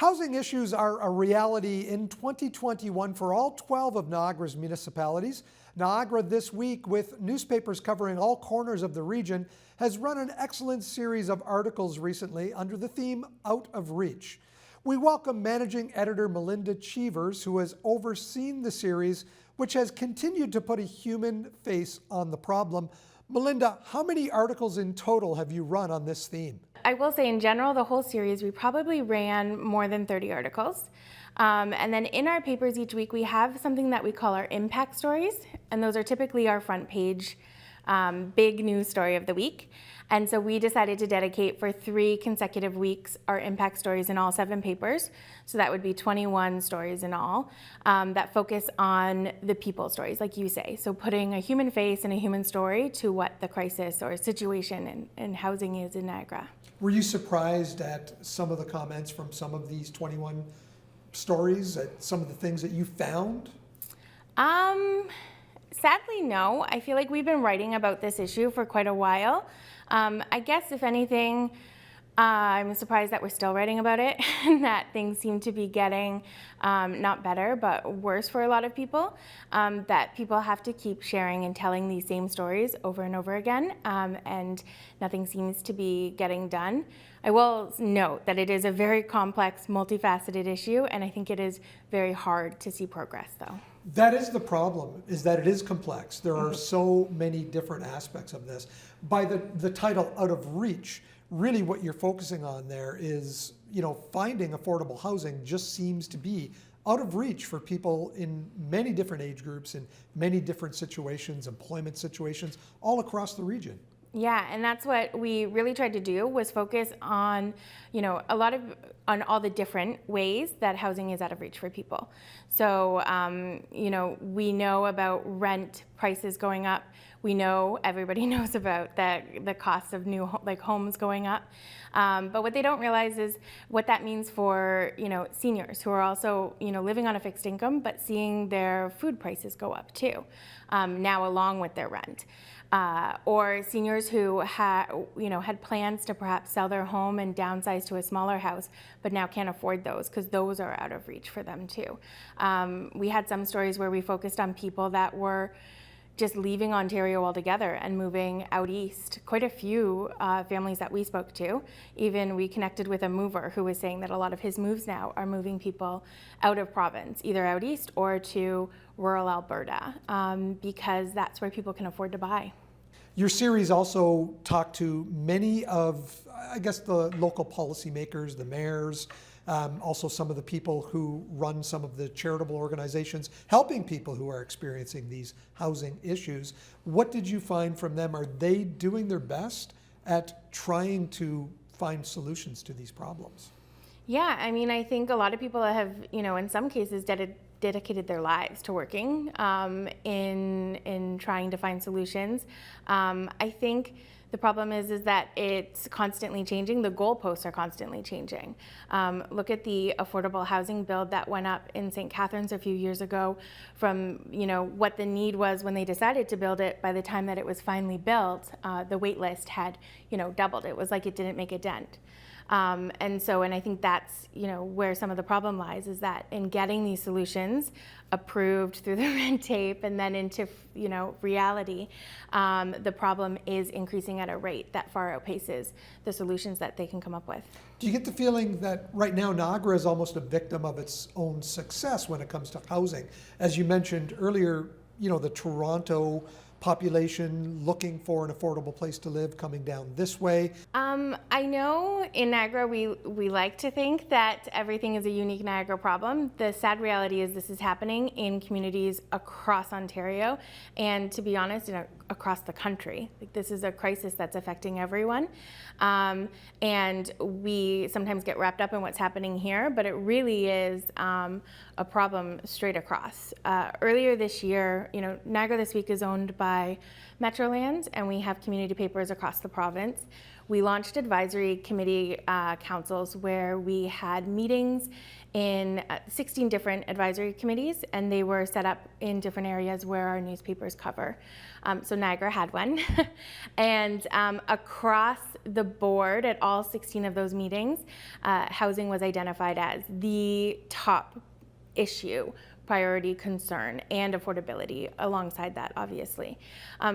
Housing issues are a reality in 2021 for all 12 of Niagara's municipalities. Niagara This Week, with newspapers covering all corners of the region, has run an excellent series of articles recently under the theme Out of Reach. We welcome managing editor Melinda Cheevers, who has overseen the series, which has continued to put a human face on the problem. Melinda, how many articles in total have you run on this theme? I will say in general, the whole series, we probably ran more than 30 articles. And then in our papers each week, we have something that we call our impact stories. And those are typically our front page, big news story of the week. And so we decided to dedicate for 3 consecutive weeks our impact stories in all 7 papers. So that would be 21 stories in all that focus on the people stories, like you say. So putting a human face and a human story to what the crisis or situation in housing is in Niagara. Were you surprised at some of the comments from some of these 21 stories, at some of the things that you found? Sadly, no. I feel like we've been writing about this issue for quite a while. I guess, if anything, I'm surprised that we're still writing about it and that things seem to be getting not better, but worse for a lot of people, that people have to keep sharing and telling these same stories over and over again, and nothing seems to be getting done. I will note that it is a very complex, multifaceted issue, and I think it is very hard to see progress, though. That is the problem, is that it is complex. There are so many different aspects of this. By the title, Out of Reach, really what you're focusing on there is, finding affordable housing just seems to be out of reach for people in many different age groups, in many different situations, employment situations, all across the region. Yeah, and that's what we really tried to do, was focus on, on all the different ways that housing is out of reach for people. So, we know about rent prices going up. We know, everybody knows about the cost of new homes going up. But what they don't realize is what that means for, seniors who are also, living on a fixed income, but seeing their food prices go up too, now along with their rent. Or seniors who had plans to perhaps sell their home and downsize to a smaller house, but now can't afford those because those are out of reach for them too. We had some stories where we focused on people that were just leaving Ontario altogether and moving out east. Quite a few families that we spoke to. Even we connected with a mover who was saying that a lot of his moves now are moving people out of province, either out east or to rural Alberta, because that's where people can afford to buy. Your series also talked to many of, I guess, the local policymakers, the mayors, also some of the people who run some of the charitable organizations helping people who are experiencing these housing issues. What did you find from them? Are they doing their best at trying to find solutions to these problems? Yeah, I think a lot of people have, in some cases dedicated their lives to working in trying to find solutions. I think the problem is that it's constantly changing. The goalposts are constantly changing. Look at the affordable housing bill that went up in St. Catharines a few years ago from, what the need was when they decided to build it. By the time that it was finally built, the wait list had, doubled. It was like it didn't make a dent. And I think that's, where some of the problem lies, is that in getting these solutions approved through the red tape and then into, reality, the problem is increasing at a rate that far outpaces the solutions that they can come up with. Do you get the feeling that right now Niagara is almost a victim of its own success when it comes to housing? As you mentioned earlier, the Toronto population looking for an affordable place to live coming down this way. I know in Niagara we like to think that everything is a unique Niagara problem. The sad reality is this is happening in communities across Ontario, and to be honest, across the country. This is a crisis that's affecting everyone. And we sometimes get wrapped up in what's happening here, but it really is a problem straight across. Earlier this year, Niagara This Week is owned by by Metrolands, and we have community papers across the province. We launched advisory committee councils where we had meetings in 16 different advisory committees, and they were set up in different areas where our newspapers cover. So Niagara had one. And across the board at all 16 of those meetings, housing was identified as the top issue, priority, concern, and affordability alongside that, obviously.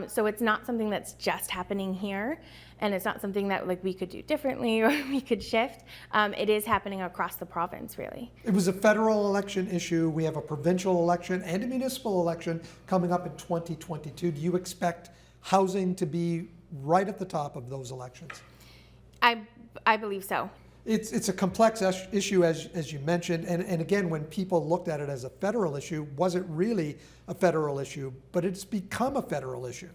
So it's not something that's just happening here, and it's not something that like we could do differently or we could shift. It is happening across the province, really. It was a federal election issue. We have a provincial election and a municipal election coming up in 2022. Do you expect housing to be right at the top of those elections? I believe so. It's a complex issue, as you mentioned, and again, when people looked at it as a federal issue, was it really a federal issue? But it's become a federal issue.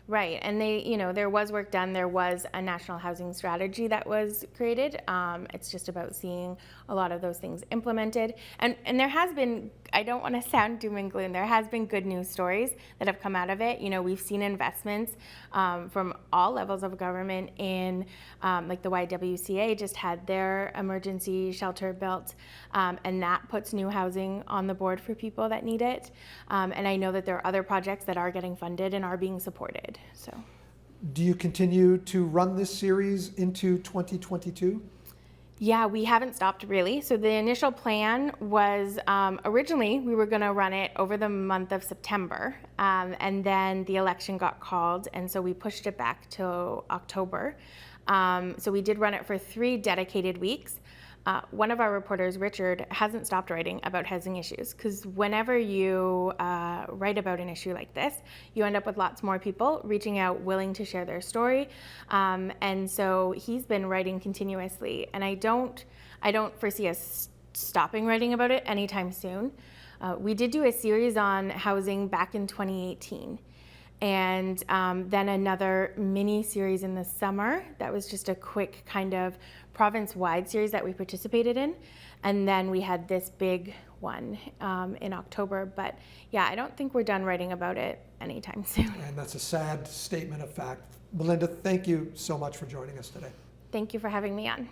Right, and there was work done. There was a national housing strategy that was created. It's just about seeing a lot of those things implemented. And there has been, I don't want to sound doom and gloom, there has been good news stories that have come out of it. We've seen investments from all levels of government in, like the YWCA just had their emergency shelter built, and that puts new housing on the board for people that need it. And I know that there are other projects that are getting funded and are being supported. So, do you continue to run this series into 2022? Yeah, we haven't stopped really. So the initial plan was originally we were going to run it over the month of September, and then the election got called, and so we pushed it back to October. So we did run it for 3 dedicated weeks. One of our reporters, Richard, hasn't stopped writing about housing issues, because whenever you write about an issue like this, you end up with lots more people reaching out, willing to share their story. And so he's been writing continuously, and I don't foresee us stopping writing about it anytime soon. We did do a series on housing back in 2018. And then another mini series in the summer that was just a quick kind of province-wide series that we participated in. And then we had this big one in October. But yeah, I don't think we're done writing about it anytime soon. And that's a sad statement of fact. Melinda, thank you so much for joining us today. Thank you for having me on.